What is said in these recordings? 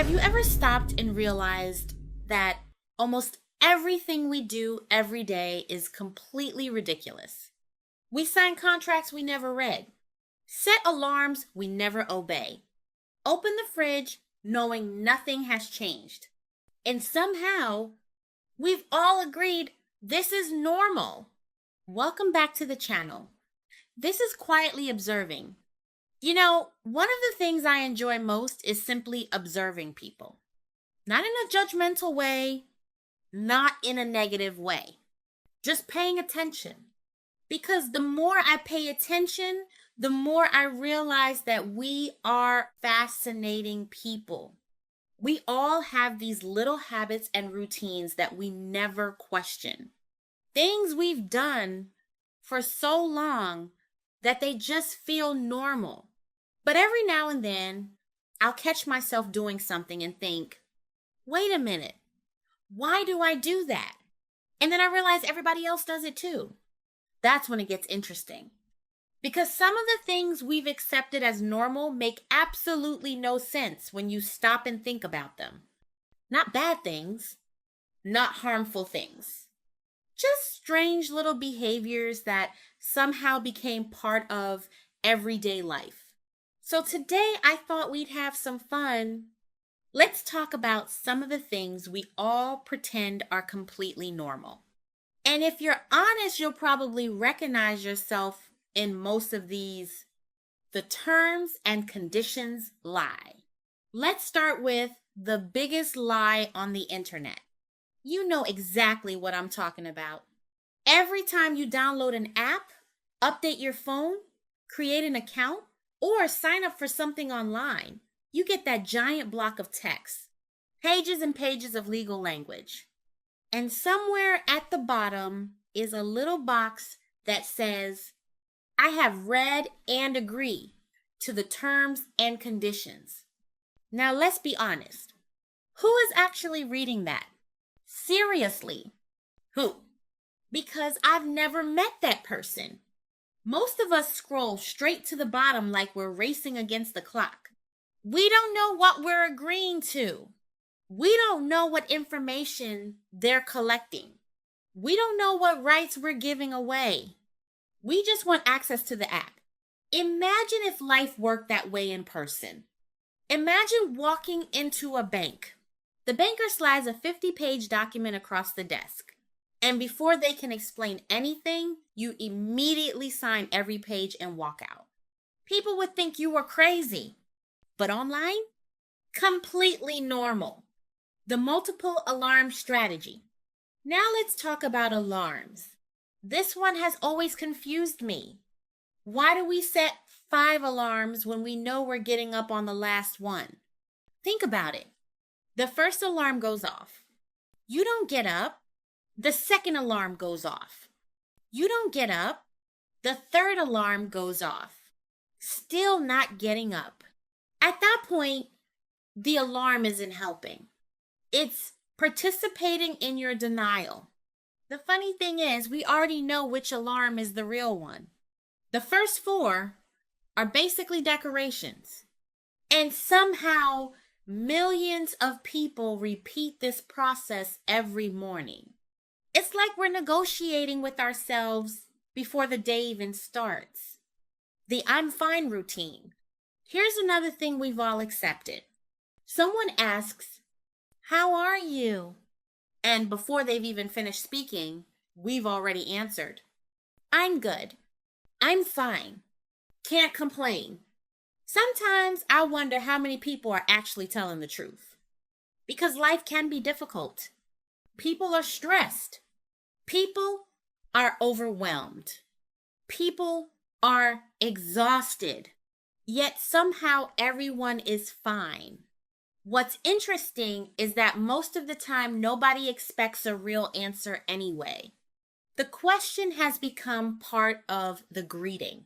Have you ever stopped and realized that almost everything we do every day is completely ridiculous? We sign contracts we never read, set alarms we never obey, open the fridge knowing nothing has changed. And somehow, we've all agreed this is normal. Welcome back to the channel. This is Quietly Observing. One of the things I enjoy most is simply observing people. Not in a judgmental way, not in a negative way. Just paying attention. Because the more I pay attention, the more I realize that we are fascinating people. We all have these little habits and routines that we never question. Things we've done for so long that they just feel normal. But every now and then, I'll catch myself doing something and think, wait a minute, why do I do that? And then I realize everybody else does it too. That's when it gets interesting. Because some of the things we've accepted as normal make absolutely no sense when you stop and think about them. Not bad things, not harmful things. Just strange little behaviors that somehow became part of everyday life. So today I thought we'd have some fun. Let's talk about some of the things we all pretend are completely normal. And if you're honest, you'll probably recognize yourself in most of these. The terms and conditions lie. Let's start with the biggest lie on the internet. You know exactly what I'm talking about. Every time you download an app, update your phone, create an account, or sign up for something online, you get that giant block of text, pages and pages of legal language. And somewhere at the bottom is a little box that says, I have read and agree to the terms and conditions. Now let's be honest. Who is actually reading that? Seriously, who? Because I've never met that person. Most of us scroll straight to the bottom like we're racing against the clock. We don't know what we're agreeing to. We don't know what information they're collecting. We don't know what rights we're giving away. We just want access to the app. Imagine if life worked that way in person. Imagine walking into a bank. The banker slides a 50-page document across the desk. And before they can explain anything, you immediately sign every page and walk out. People would think you were crazy. But online? Completely normal. The multiple alarm strategy. Now let's talk about alarms. This one has always confused me. Why do we set 5 alarms when we know we're getting up on the last one? Think about it. The first alarm goes off. You don't get up. The second alarm goes off. You don't get up. The third alarm goes off. Still not getting up. At that point, the alarm isn't helping. It's participating in your denial. The funny thing is, we already know which alarm is the real one. The first 4 are basically decorations. And somehow, millions of people repeat this process every morning. It's like we're negotiating with ourselves before the day even starts. The I'm fine routine. Here's another thing we've all accepted. Someone asks, how are you? And before they've even finished speaking, we've already answered. I'm good. I'm fine. Can't complain. Sometimes I wonder how many people are actually telling the truth. Because life can be difficult. People are stressed. People are overwhelmed. People are exhausted. Yet somehow everyone is fine. What's interesting is that most of the time nobody expects a real answer anyway. The question has become part of the greeting.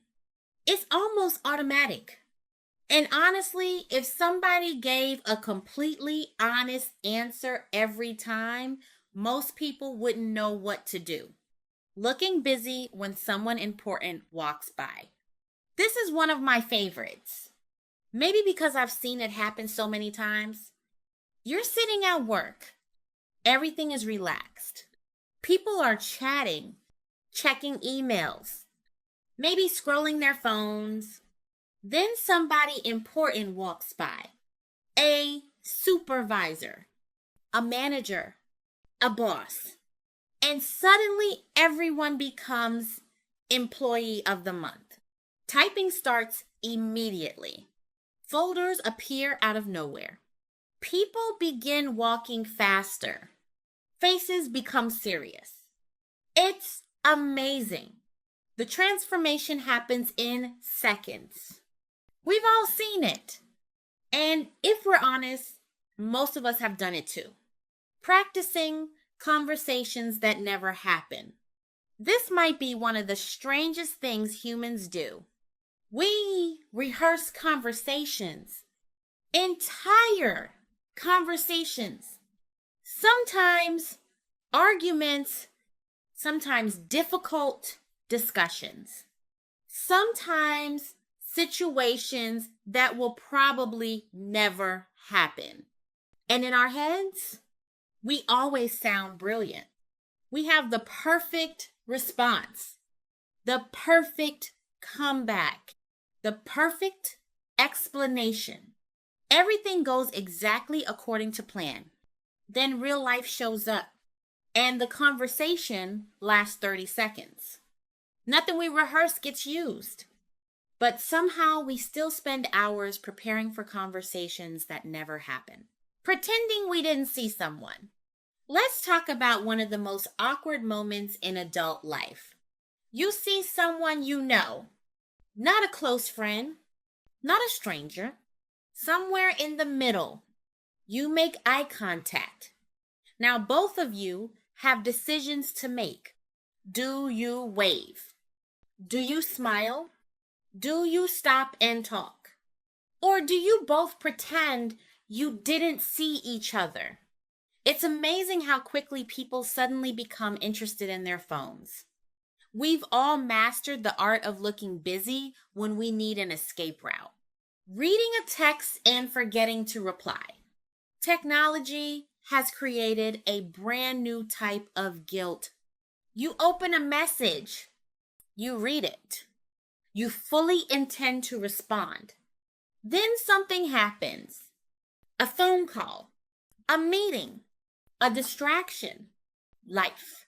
It's almost automatic. And honestly, if somebody gave a completely honest answer every time, most people wouldn't know what to do. Looking busy when someone important walks by. This is one of my favorites. Maybe because I've seen it happen so many times. You're sitting at work. Everything is relaxed. People are chatting, checking emails, maybe scrolling their phones. Then somebody important walks by. A supervisor, a manager, a boss. And suddenly everyone becomes employee of the month. Typing starts immediately. Folders appear out of nowhere. People begin walking faster. Faces become serious. It's amazing. The transformation happens in seconds. We've all seen it. And if we're honest, most of us have done it too. Practicing conversations that never happen. This might be one of the strangest things humans do. We rehearse conversations, entire conversations, sometimes arguments, sometimes difficult discussions, sometimes situations that will probably never happen. And in our heads, we always sound brilliant. We have the perfect response, the perfect comeback, the perfect explanation. Everything goes exactly according to plan. Then real life shows up, and the conversation lasts 30 seconds. Nothing we rehearse gets used. But somehow we still spend hours preparing for conversations that never happen, pretending we didn't see someone. Let's talk about one of the most awkward moments in adult life. You see someone you know, not a close friend, not a stranger, somewhere in the middle. You make eye contact. Now both of you have decisions to make. Do you wave? Do you smile? Do you stop and talk? Or do you both pretend you didn't see each other? It's amazing how quickly people suddenly become interested in their phones. We've all mastered the art of looking busy when we need an escape route. Reading a text and forgetting to reply. Technology has created a brand new type of guilt. You open a message, you read it, you fully intend to respond. Then something happens. A phone call, a meeting, a distraction, life.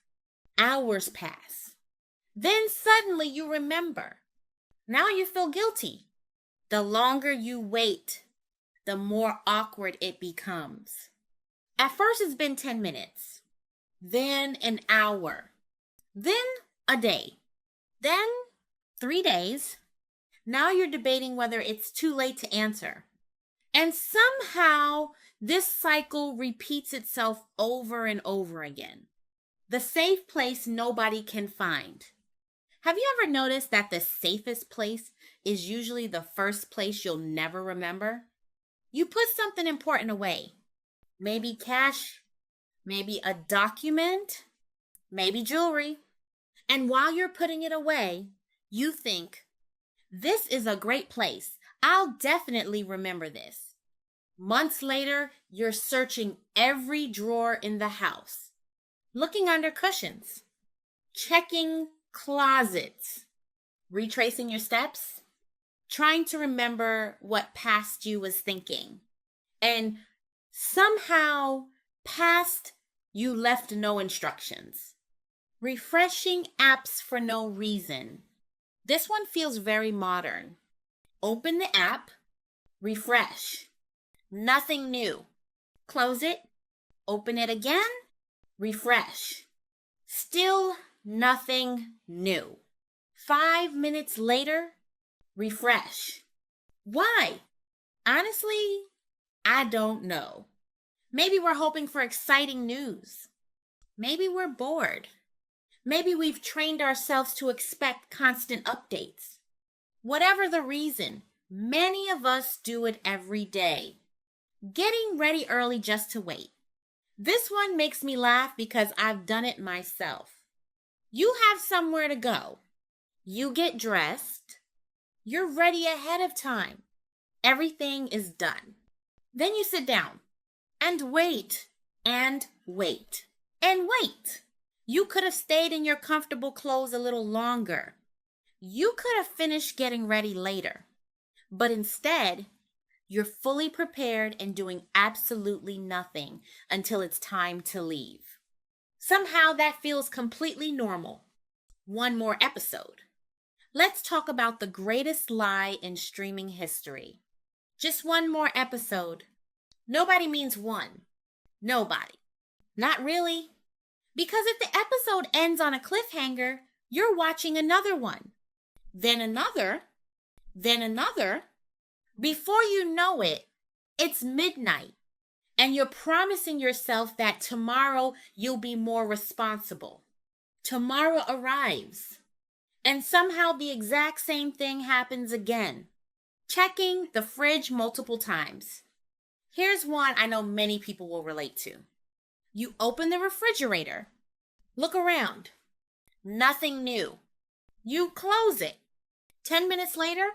Hours pass. Then suddenly you remember. Now you feel guilty. The longer you wait, the more awkward it becomes. At first it's been 10 minutes, then an hour, then a day, then 3 days. Now you're debating whether it's too late to answer. And somehow this cycle repeats itself over and over again. The safe place nobody can find. Have you ever noticed that the safest place is usually the first place you'll never remember? You put something important away. Maybe cash, maybe a document, maybe jewelry. And while you're putting it away, you think, this is a great place. I'll definitely remember this. Months later, you're searching every drawer in the house, looking under cushions, checking closets, retracing your steps, trying to remember what past you was thinking. And somehow, past you left no instructions. Refreshing apps for no reason. This one feels very modern. Open the app, refresh. Nothing new. Close it, open it again, refresh. Still nothing new. 5 minutes later, refresh. Why? Honestly, I don't know. Maybe we're hoping for exciting news. Maybe we're bored. Maybe we've trained ourselves to expect constant updates. Whatever the reason, many of us do it every day. Getting ready early just to wait. This one makes me laugh because I've done it myself. You have somewhere to go. You get dressed. You're ready ahead of time. Everything is done. Then you sit down. and wait and wait and wait. You could have stayed in your comfortable clothes a little longer. You could have finished getting ready later. But instead, you're fully prepared and doing absolutely nothing until it's time to leave. Somehow that feels completely normal. One more episode. Let's talk about the greatest lie in streaming history. Just one more episode. Nobody means one. Nobody. Not really. Because if the episode ends on a cliffhanger, you're watching another one. Then another. Then another. Before you know it, it's midnight. And you're promising yourself that tomorrow you'll be more responsible. Tomorrow arrives. And somehow the exact same thing happens again. Checking the fridge multiple times. Here's one I know many people will relate to. You open the refrigerator. Look around. Nothing new. You close it. 10 minutes later,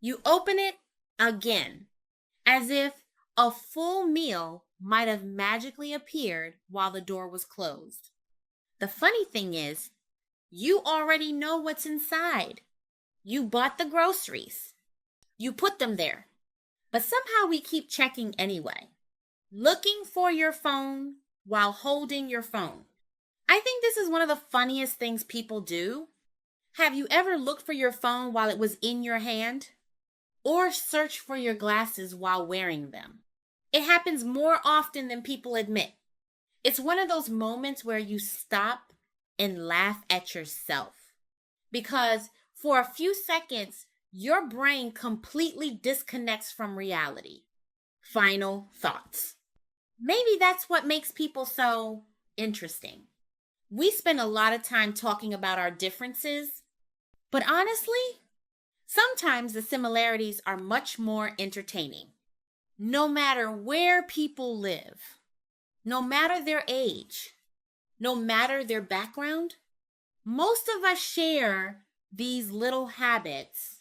you open it again. As if a full meal might have magically appeared while the door was closed. The funny thing is, you already know what's inside. You bought the groceries. You put them there. But somehow we keep checking anyway. Looking for your phone while holding your phone. I think this is one of the funniest things people do. Have you ever looked for your phone while it was in your hand? Or searched for your glasses while wearing them? It happens more often than people admit. It's one of those moments where you stop and laugh at yourself. Because for a few seconds, your brain completely disconnects from reality. Final thoughts. Maybe that's what makes people so interesting. We spend a lot of time talking about our differences, but honestly, sometimes the similarities are much more entertaining. No matter where people live, no matter their age, no matter their background, most of us share these little habits,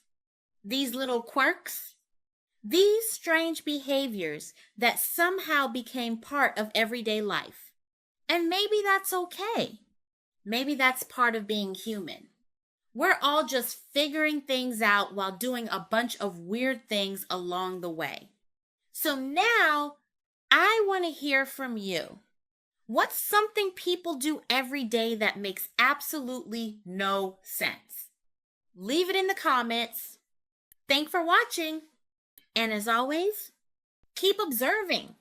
these little quirks, these strange behaviors that somehow became part of everyday life. And maybe that's okay. Maybe that's part of being human. We're all just figuring things out while doing a bunch of weird things along the way. So now I want to hear from you. What's something people do every day that makes absolutely no sense? Leave it in the comments. Thanks for watching. And as always, keep observing.